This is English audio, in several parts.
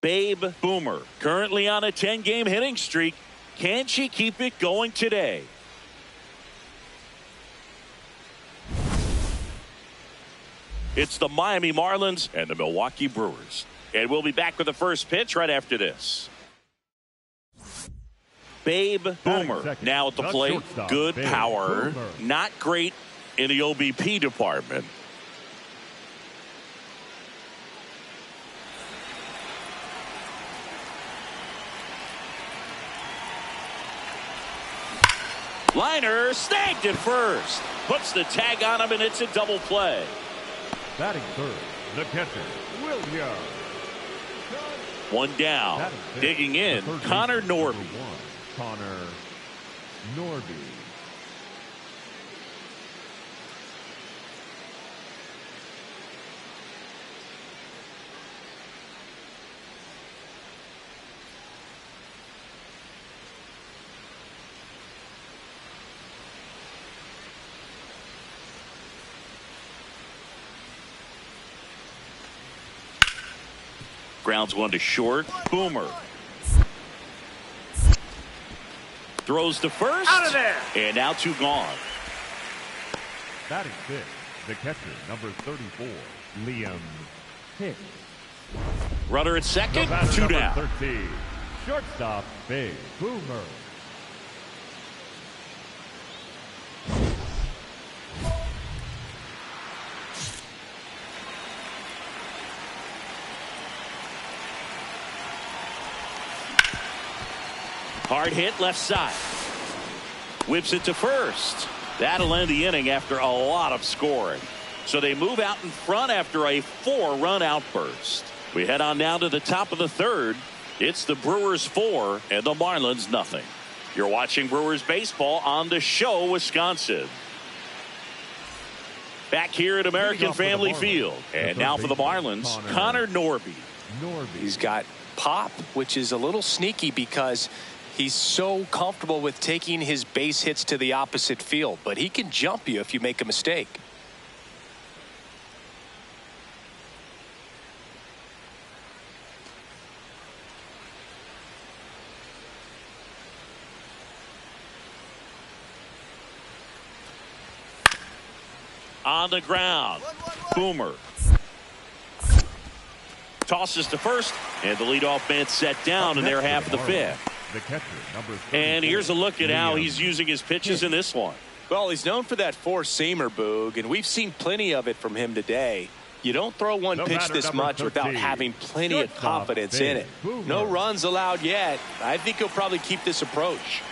Babe Boomer, currently on a 10-game hitting streak. Can she keep it going today? It's the Miami Marlins and the Milwaukee Brewers. And we'll be back with the first pitch right after this. Babe Boomer now at the plate. Good power. Not great in the OBP department. Liner snagged at first. Puts the tag on him, and it's a double play. Batting third, the catcher, William. One down. Digging in, Connor Norby. Connor Norby. Grounds one to short. Boomer throws to first. Out of there. And now two gone. Batting fifth, the catcher, number 34, Liam Hicks. Runner at second. Batter, Two down. 13, shortstop, Babe Boomer. Hard hit left side. Whips it to first. That'll end the inning after a lot of scoring. So they move out in front after a 4-run outburst. We head on down to the top of the third. It's the Brewers 4 and the Marlins nothing. You're watching Brewers baseball on the show, Wisconsin. Back here at American Family Field. And now for the Marlins, Connor Norby. He's got pop, which is a little sneaky because he's so comfortable with taking his base hits to the opposite field, but he can jump you if you make a mistake. On the ground, Boomer tosses to first, and the leadoff man set down in their half of the fifth. The catcher, number 34, and here's a look at how he's using his pitches in this one. Well, he's known for that four-seamer, Boog, and we've seen plenty of it from him today. You don't throw one pitch this much without having plenty of confidence in it. No runs allowed yet. I think he'll probably keep this approach.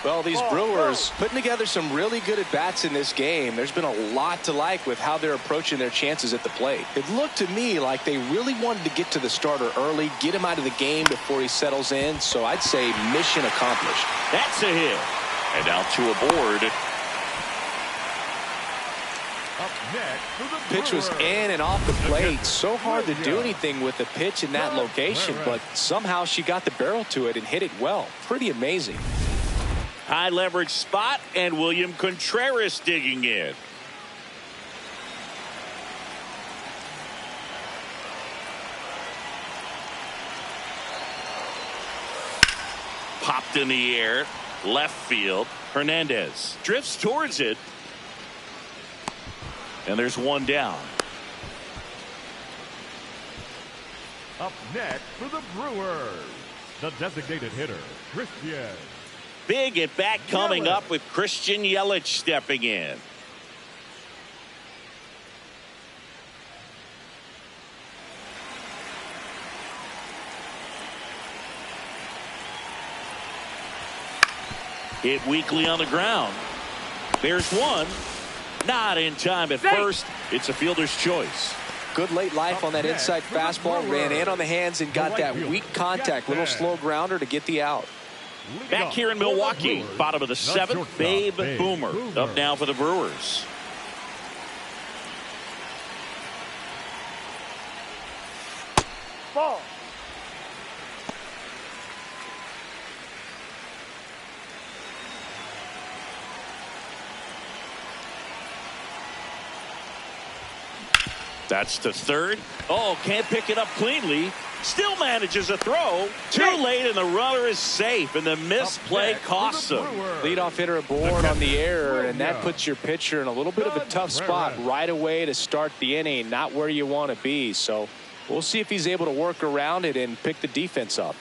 Well, these Brewers putting together some really good at-bats in this game. There's been a lot to like with how they're approaching their chances at the plate. It looked to me like they really wanted to get to the starter early, get him out of the game before he settles in. So I'd say mission accomplished. That's a hit. And now two aboard. Up next for the Pitch was in and off the plate. So hard to do anything with the pitch in that location, but somehow she got the barrel to it and hit it well. Pretty amazing. High leverage spot, and William Contreras digging in. Popped in the air, left field. Hernandez drifts towards it. And there's one down. Up next for the Brewers, the designated hitter, Christian. Big at bat coming up with Christian Yelich stepping in. Hit weakly on the ground. There's one. Not in time at first. It's a fielder's choice. Good late life on that inside fastball. Ran in on the hands and got that weak contact. Little slow grounder to get the out. Back here in Milwaukee, bottom of the seventh, Babe Boomer up now for the Brewers. Ball. That's to third. Oh, can't pick it up cleanly. Still manages a throw. Too late, and the runner is safe, and the misplay costs him. Leadoff hitter aboard on the error, and that puts your pitcher in a little bit of a tough spot right away to start the inning. Not where you want to be. So we'll see if he's able to work around it and pick the defense up.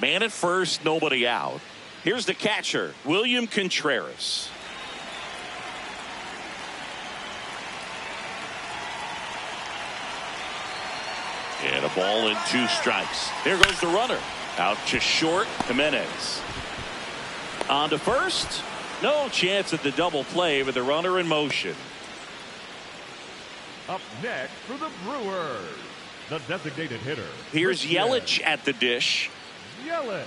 Man at first, nobody out. Here's the catcher, William Contreras. And a ball and 2 strikes. Here goes the runner. Out to short, Jimenez. On to first. No chance at the double play with the runner in motion. Up next for the Brewers, the designated hitter. Here's Yelich at the dish. Yelich.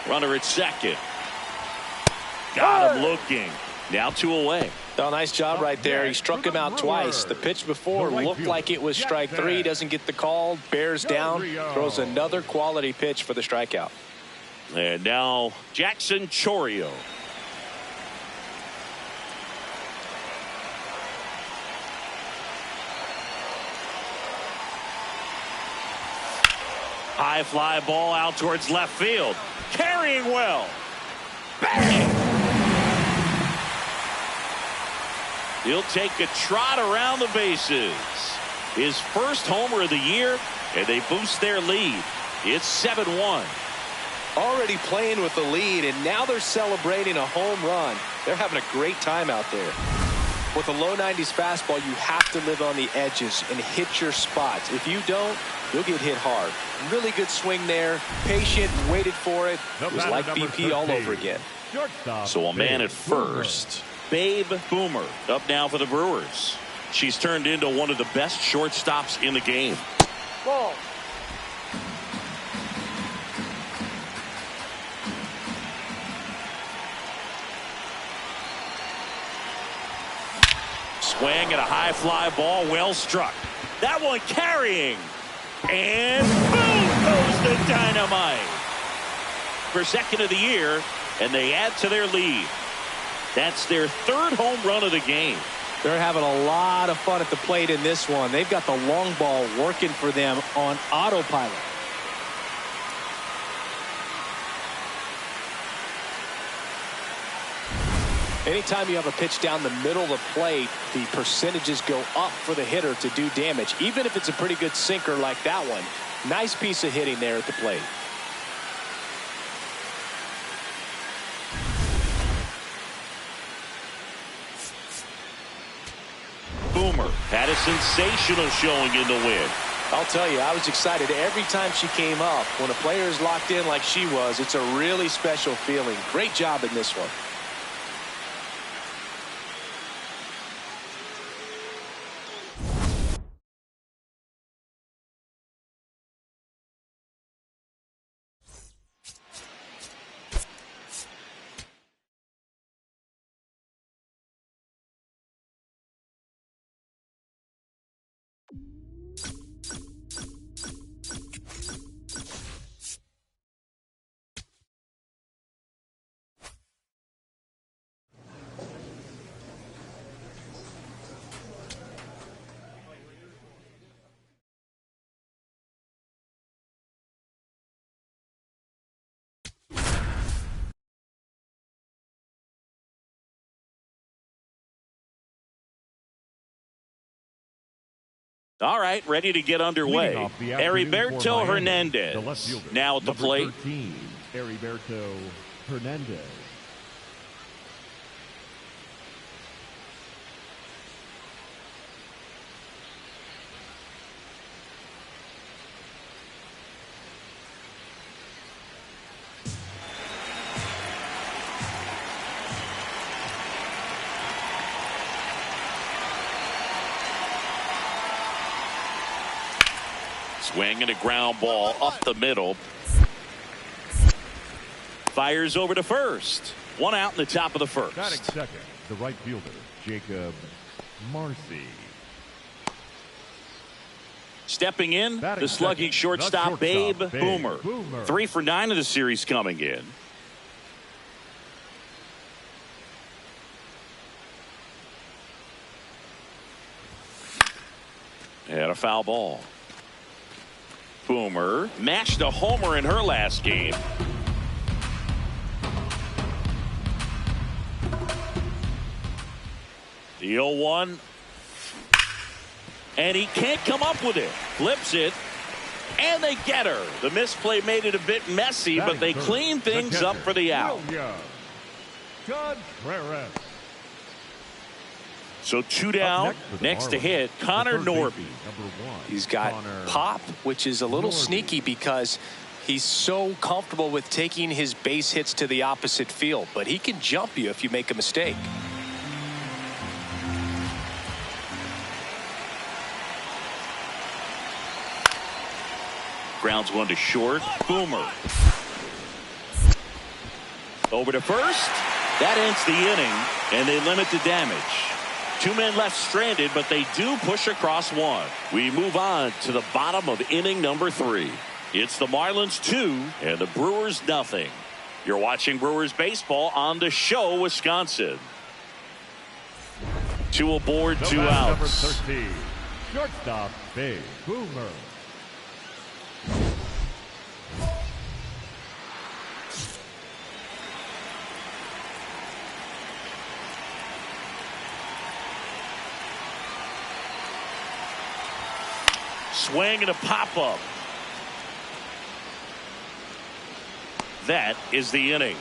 Runner at second. Got him looking. Now 2 away. Oh, nice job right there. He struck him out twice. The pitch before looked like it was strike 3. Doesn't get the call. Bears down. Throws another quality pitch for the strikeout. And now Jackson Chourio. High fly ball out towards left field. Carrying well. Bang! He'll take a trot around the bases. His first homer of the year, and they boost their lead. It's 7-1. Already playing with the lead, and now they're celebrating a home run. They're having a great time out there. With a low 90s fastball, you have to live on the edges and hit your spots. If you don't, you'll get hit hard. Really good swing there. Patient, waited for it. It was like BP all over again. So a man at first. Babe Boomer up now for the Brewers. She's turned into one of the best shortstops in the game. Ball. Swing and a high fly ball, well struck. That one carrying. And boom goes the dynamite. For second of the year, and they add to their lead. That's their 3rd home run of the game. They're having a lot of fun at the plate in this one. They've got the long ball working for them on autopilot. Anytime you have a pitch down the middle of the plate, the percentages go up for the hitter to do damage, even if it's a pretty good sinker like that one. Nice piece of hitting there at the plate. Boomer had a sensational showing in the win. I'll tell you, I was excited every time she came up. When a player is locked in like she was, it's a really special feeling. Great job in this one. All right, ready to get underway. Heriberto Hernandez now at the plate. 13, Heriberto Hernandez. Swing and a ground ball up the middle. Fires over to first. 1 out in the top of the first. Batting second, the right fielder, Jacob Marcy. Stepping in, the slugging shortstop, Babe Boomer. 3 for 9 of the series coming in. And a foul ball. Boomer mashed a homer in her last game. The 0-1. And he can't come up with it. Flips it. And they get her. The misplay made it a bit messy, but they clean things up for the out. So 2 down. Next to hit, Connor Norby. He's got pop, which is a little sneaky because he's so comfortable with taking his base hits to the opposite field. But he can jump you if you make a mistake. Grounds one to short. Boomer. Over to first. That ends the inning, and they limit the damage. 2 men left stranded, but they do push across one. We move on to the bottom of inning number 3. It's the Marlins 2 and the Brewers nothing. You're watching Brewers baseball on the show, Wisconsin. 2 aboard, 2 outs. Number 13, shortstop, Babe Boomer. Swing and a pop-up. That is the inning.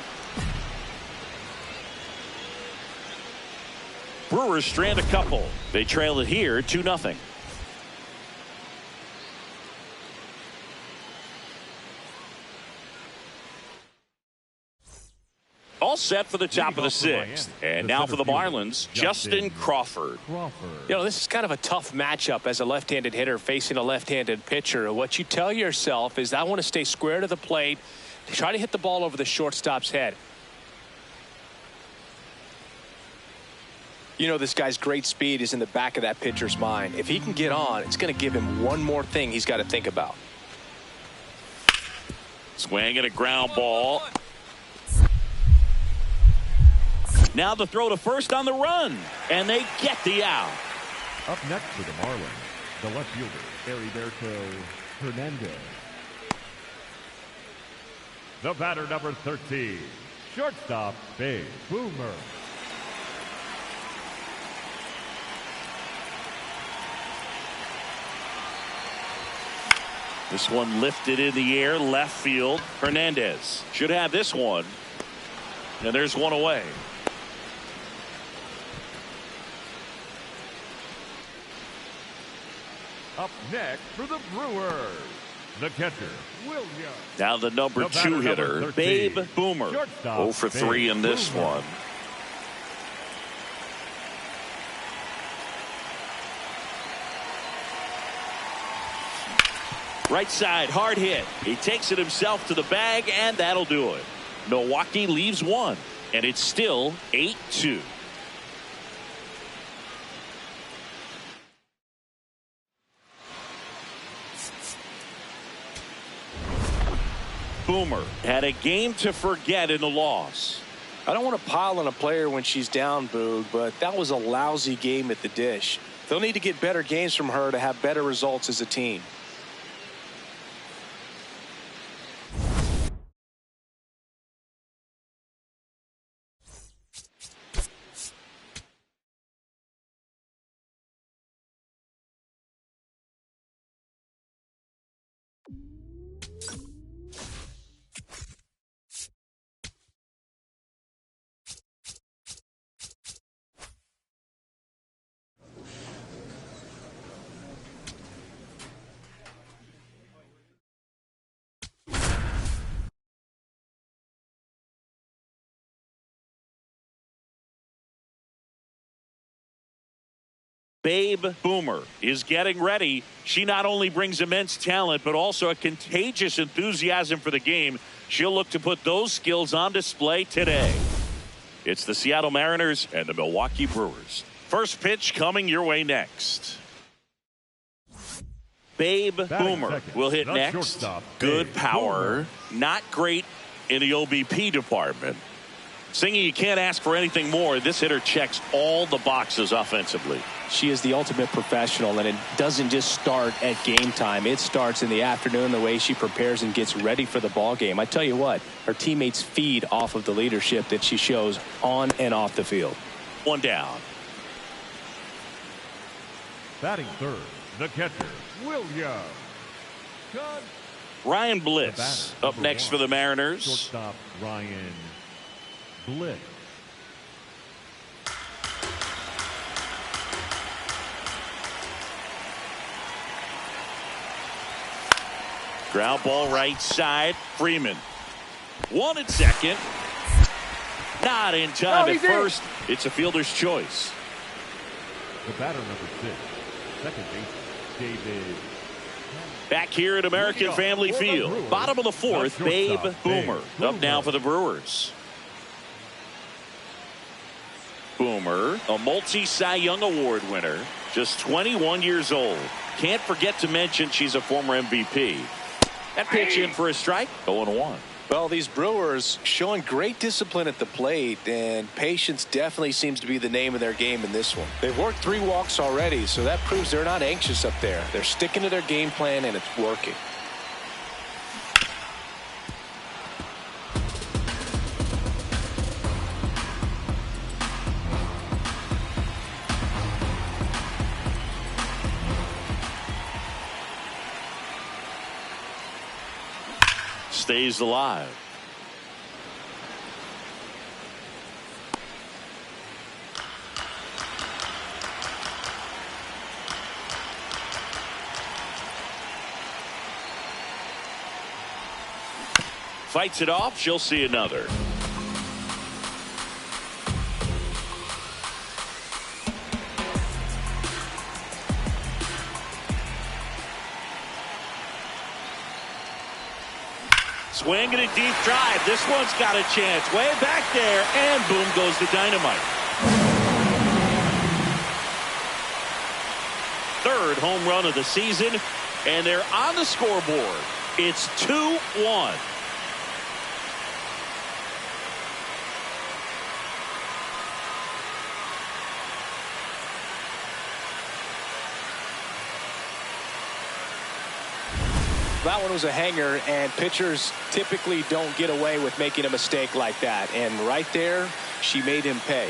Brewers strand a couple. They trail it here 2-0. All set for the top of the 6th. And now for the Marlins, Justin Crawford. You know, this is kind of a tough matchup as a left-handed hitter facing a left-handed pitcher. What you tell yourself is, I want to stay square to the plate, try to hit the ball over the shortstop's head. You know, this guy's great speed is in the back of that pitcher's mind. If he can get on, it's going to give him one more thing he's got to think about. Swing and a ground ball. Now the throw to first on the run, and they get the out. Up next for the Marlins, the left fielder, Heriberto Hernandez. The batter, number 13, shortstop, Babe Boomer. This one lifted in the air, left field. Hernandez should have this one. And there's one away. Up next for the Brewers, the catcher, William. Now the number 2 hitter, Babe Boomer. 0 for 3 in this one. Right side, hard hit. He takes it himself to the bag, and that'll do it. Milwaukee leaves 1, and it's still 8-2. Boomer had a game to forget in the loss. I don't want to pile on a player when she's down, Boog, but that was a lousy game at the dish. They'll need to get better games from her to have better results as a team. Babe Boomer is getting ready. She not only brings immense talent, but also a contagious enthusiasm for the game. She'll look to put those skills on display today. It's the Seattle Mariners and the Milwaukee Brewers. First pitch coming your way next. Babe Boomer second, will hit the next. shortstop, Good Babe power. Boomer. Not great in the OBP department. Singy, you can't ask for anything more. This hitter checks all the boxes offensively. She is the ultimate professional, and it doesn't just start at game time. It starts in the afternoon, the way she prepares and gets ready for the ball game. I tell you what, her teammates feed off of the leadership that she shows on and off the field. One down. Batting third, the catcher, William. Ryan Bliss up next for the Mariners. Shortstop, Ryan Bliss. Ground ball right side. Freeman. One at second. Not in time at first. It's a fielder's choice. The batter, number 6, second baseman, David. Back here at American Family Field. Bottom of the fourth, Babe Boomer up now for the Brewers. Boomer, a multi-Cy Young Award winner, just 21 years old. Can't forget to mention she's a former MVP. That pitch in for a strike, 0-1. Well, these Brewers showing great discipline at the plate, and patience definitely seems to be the name of their game in this one. They've worked 3 walks already, so that proves they're not anxious up there. They're sticking to their game plan, and it's working. Stays alive. Fights it off. She'll see another. Swing and a deep drive. This one's got a chance. Way back there. And boom goes the dynamite. Third home run of the season. And they're on the scoreboard. It's 2-1. That one was a hanger, and pitchers typically don't get away with making a mistake like that. And right there, she made him pay.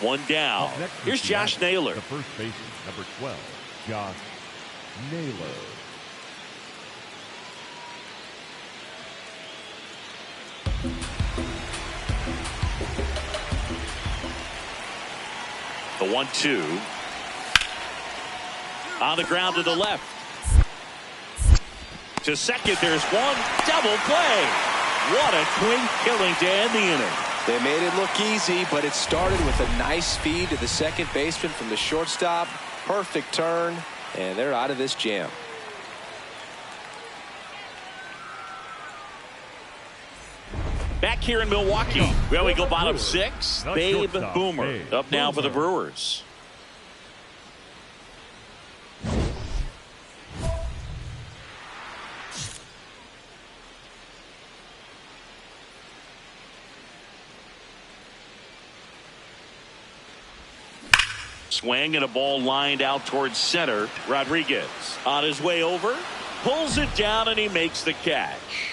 One down. Here's Josh Naylor. The first baseman, number 12, Josh Naylor. The 1-2. On the ground to the left. To second, there's one. Double play. What a quick killing to end the inning. They made it look easy, but it started with a nice feed to the second baseman from the shortstop. Perfect turn, and they're out of this jam. Back here in Milwaukee, well, we go bottom 6. Babe Boomer up now for the Brewers. Swing and a ball lined out towards center. Rodriguez on his way over, pulls it down, and he makes the catch.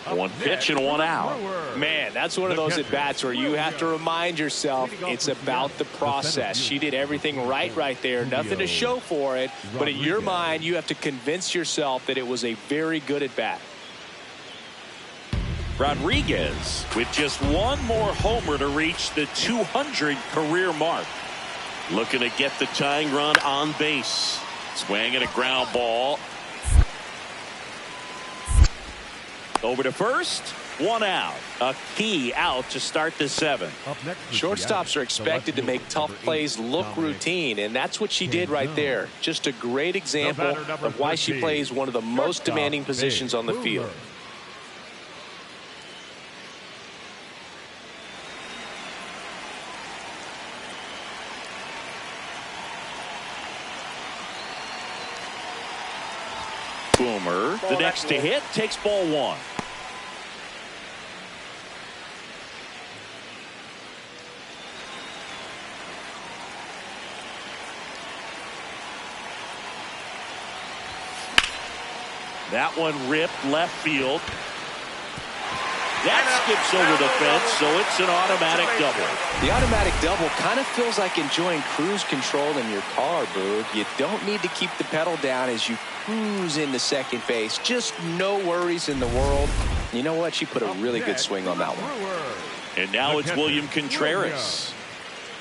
One pitch and one out. Man, that's one of those at-bats where you have to remind yourself it's about the process. She did everything right there. Nothing to show for it. But in your mind, you have to convince yourself that it was a very good at-bat. Rodriguez with just one more homer to reach the 200 career mark. Looking to get the tying run on base. Swing and a ground ball. Over to first. One out. A key out to start the 7th. Shortstops are expected to make tough plays look routine, and that's what she did right there. Just a great example of why she plays one of the most demanding positions on the field. Boomer, the next to hit, takes ball one. That one ripped left field. That skips over the fence, so it's an automatic double. The automatic double kind of feels like enjoying cruise control in your car, Boog. You don't need to keep the pedal down as you cruise into second base. Just no worries in the world. You know what? She put a really good swing on that one. And now it's William Contreras.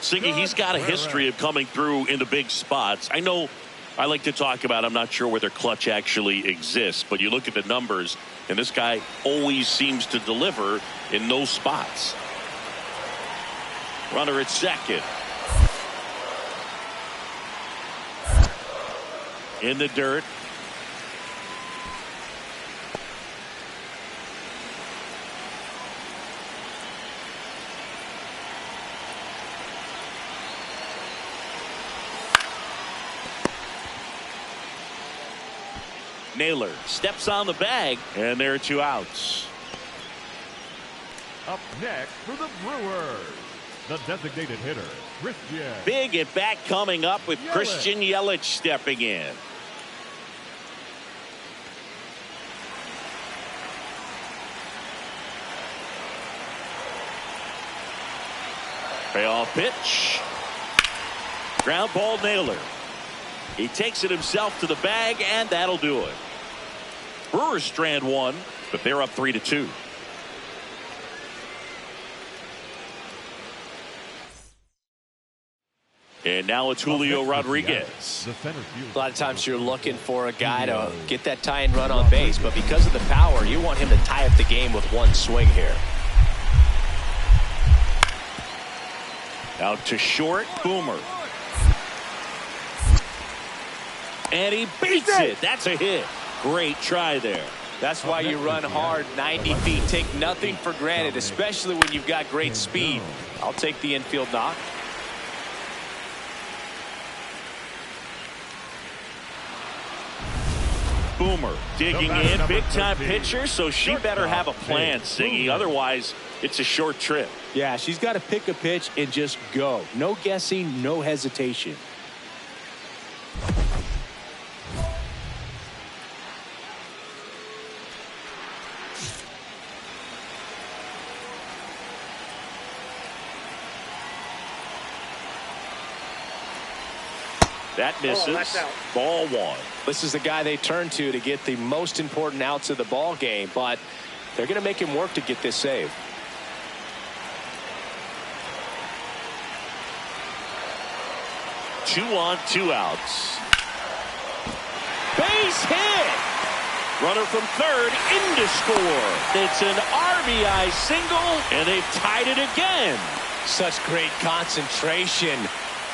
Singy, he's got a history of coming through into big spots. I know I like to talk about, I'm not sure whether clutch actually exists, but you look at the numbers, and this guy always seems to deliver in those spots. Runner at second. In the dirt. Naylor steps on the bag, and there are 2 outs. Up next for the Brewers, the designated hitter, Christian. Big at bat coming up with Christian Yelich stepping in. Payoff pitch. Ground ball, Naylor. He takes it himself to the bag, and that'll do it. Brewers strand one, but they're up 3-2. And now it's Julio Rodriguez. A lot of times you're looking for a guy to get that tying run on base, but because of the power, you want him to tie up the game with one swing here. Out to short, Boomer. And he beats it. That's a hit. Great try there. That's why you run hard 90 feet. Take nothing for granted, especially when you've got great speed. I'll take the infield knock. Boomer digging in. Big time pitcher, so she better have a plan, Singy. Otherwise, it's a short trip. Yeah, she's got to pick a pitch and just go. No guessing, no hesitation. That misses. Ball one. This is the guy they turn to get the most important outs of the ball game, but they're going to make him work to get this save. Two on, 2 outs. Base hit. Runner from third in to score. It's an RBI single, and they've tied it again. Such great concentration.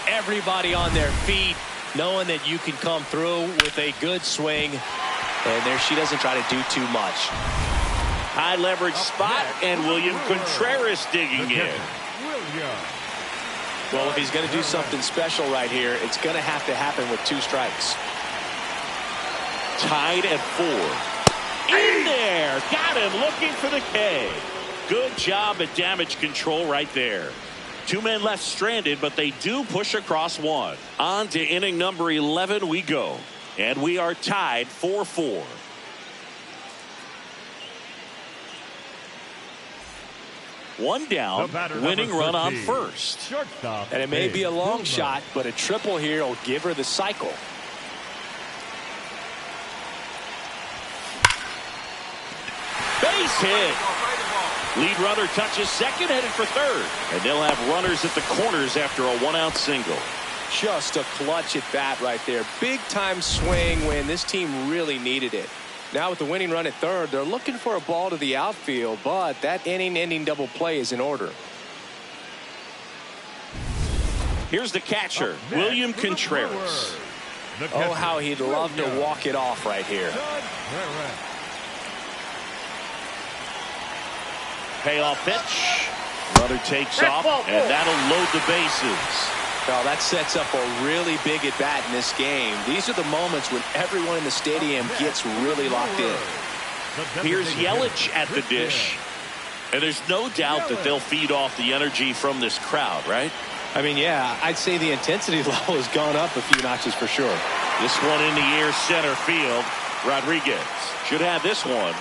Everybody on their feet, knowing that you can come through with a good swing. And there she doesn't try to do too much. High leverage spot, and William Contreras digging in. Well, if he's going to do something special right here, it's going to have to happen with 2 strikes. Tied at 4. In there. Got him looking for the K. Good job at damage control right there. 2 men left stranded, but they do push across 1. On to inning number 11 we go. And we are tied 4-4. One down, winning run on first. And it may be a long shot, but a triple here will give her the cycle. Base hit. Lead runner touches second, headed for third. And they'll have runners at the corners after a 1-out single. Just a clutch at bat right there. Big time swing when this team really needed it. Now with the winning run at third, they're looking for a ball to the outfield, but that inning-ending double play is in order. Here's the catcher, William Contreras. Oh, how he'd love to walk it off right here. Payoff pitch. Runner takes off, and that'll load the bases. Well, that sets up a really big at bat in this game. These are the moments when everyone in the stadium gets really locked in. Here's Yelich at the dish. And there's no doubt that they'll feed off the energy from this crowd, right? I mean, yeah, I'd say the intensity level has gone up a few notches for sure. This one in the air, center field. Rodriguez should have this one.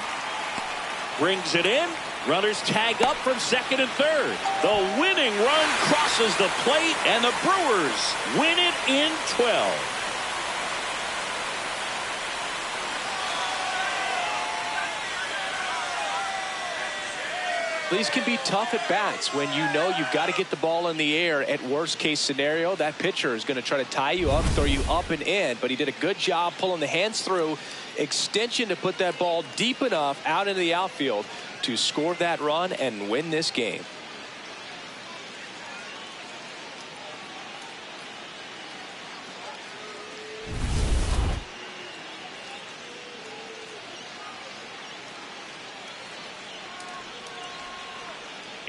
Brings it in. Runners tag up from second and third. The winning run crosses the plate, and the Brewers win it in 12. These can be tough at bats when you know you've got to get the ball in the air. At worst case scenario, that pitcher is going to try to tie you up, throw you up and in. But he did a good job pulling the hands through, extension to put that ball deep enough out into the outfield to score that run and win this game.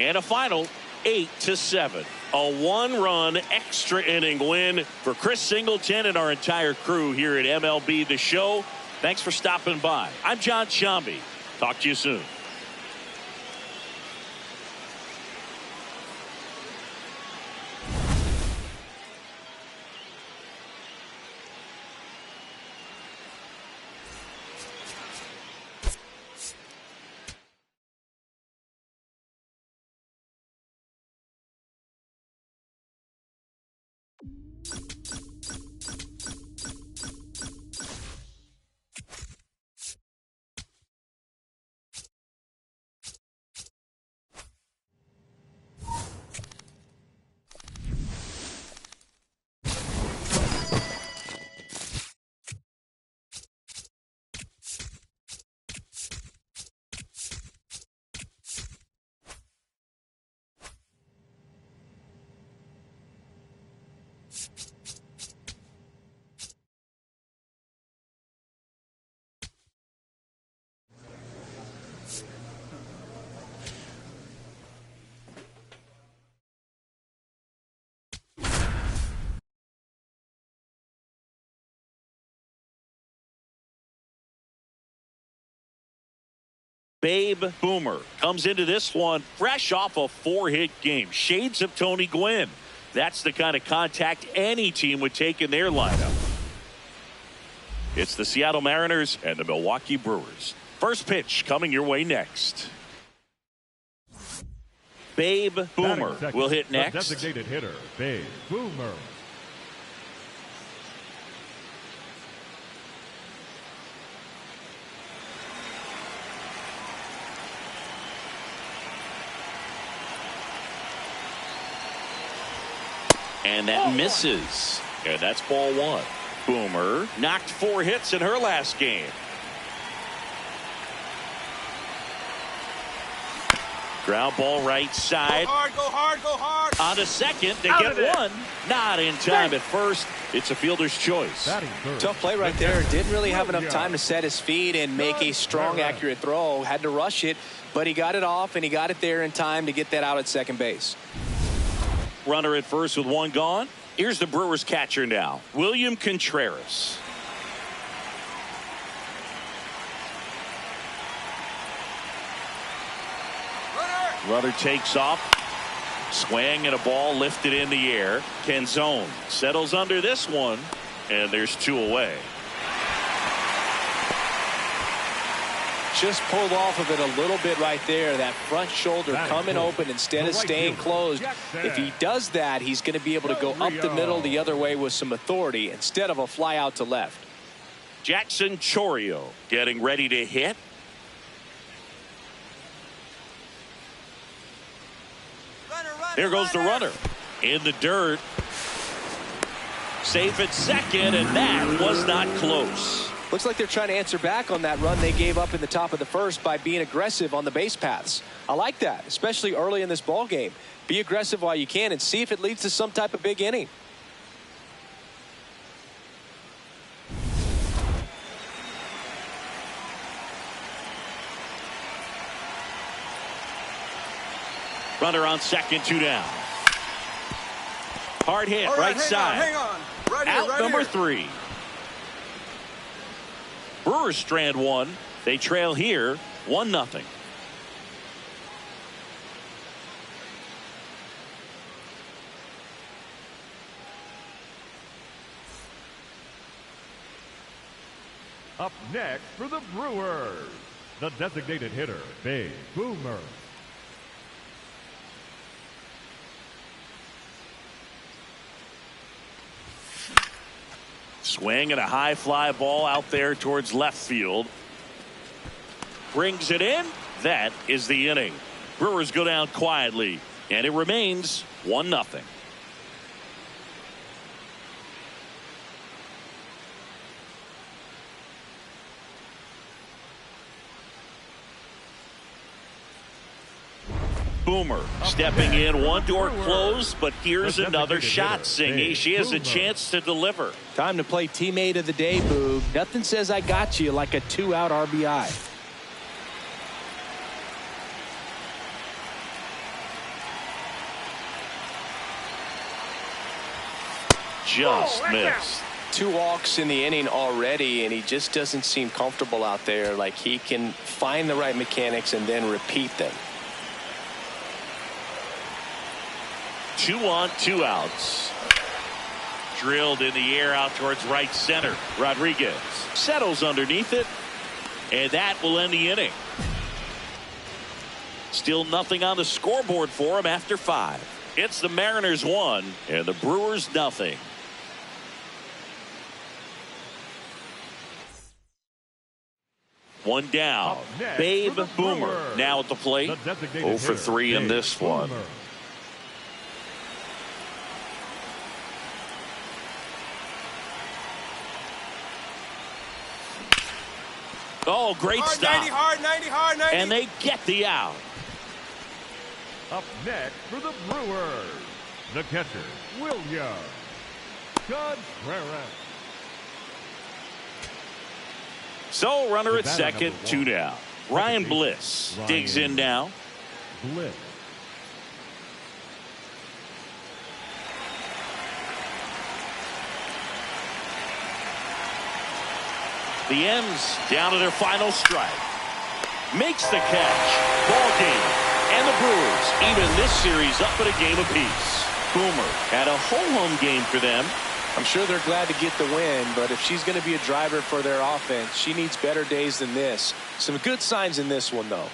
And a final 8-7. A one-run extra inning win for Chris Singleton and our entire crew here at MLB The Show. Thanks for stopping by. I'm John Shambi. Talk to you soon. Babe Boomer comes into this one fresh off a 4-hit game. Shades of Tony Gwynn. That's the kind of contact any team would take in their lineup. It's the Seattle Mariners and the Milwaukee Brewers. First pitch coming your way next. Babe Boomer will hit next. The designated hitter, Babe Boomer. And that misses. And that's ball one. Boomer knocked 4 hits in her last game. Ground ball right side. Go hard, go hard, go hard. On to second. They get one. Not in time at first. It's a fielder's choice. Tough play right there. Didn't really have enough time to set his feet and make a strong, accurate throw. Had to rush it, but he got it off, and he got it there in time to get that out at second base. Runner at first with one gone. Here's the Brewers catcher now, William Contreras. Runner takes off. Swing and a ball lifted in the air. Canzone settles under this one, and there's 2 away. Just pulled off of it a little bit right there. That front shoulder coming open instead of staying closed. If he does that, he's going to be able to go up the middle the other way with some authority instead of a fly out to left. Jackson Chourio getting ready to hit. Here goes the runner in the dirt. Safe at second, and that was not close. Looks like they're trying to answer back on that run they gave up in the top of the first by being aggressive on the base paths. I like that, especially early in this ball game. Be aggressive while you can and see if it leads to some type of big inning. Runner on second, 2 down. Hard hit, right side. Hang on. Right here, Out right number here. 3. Brewers strand 1. They trail here 1-0. Up next for the Brewers, the designated hitter, Big Boomer. Swing and a high fly ball out there towards left field. Brings it in. That is the inning. Brewers go down quietly, and it remains 1-0. Boomer stepping in, one door closed, but here's another shot, Singy. She has a chance to deliver. Time to play teammate of the day, Boog. Nothing says I got you like a 2-out RBI. Just missed. 2 walks in the inning already, and he just doesn't seem comfortable out there. Like he can find the right mechanics and then repeat them. 2 on, 2 outs. Drilled in the air out towards right center. Rodriguez settles underneath it, and that will end the inning. Still nothing on the scoreboard for him after 5. It's the Mariners 1 and the Brewers 0. One down. Babe Boomer now at the plate. 0 for 3 in this one. Oh, great stop. Hard 90. And they get the out. Up next for the Brewers, the catcher, William Contreras. So runner at second, 2 down. Ryan Bliss digs in now. Bliss. The M's down to their final strike. Makes the catch. Ball game. And the Brewers even this series up at a game apiece. Boomer had a home game for them. I'm sure they're glad to get the win, but if she's going to be a driver for their offense, she needs better days than this. Some good signs in this one, though.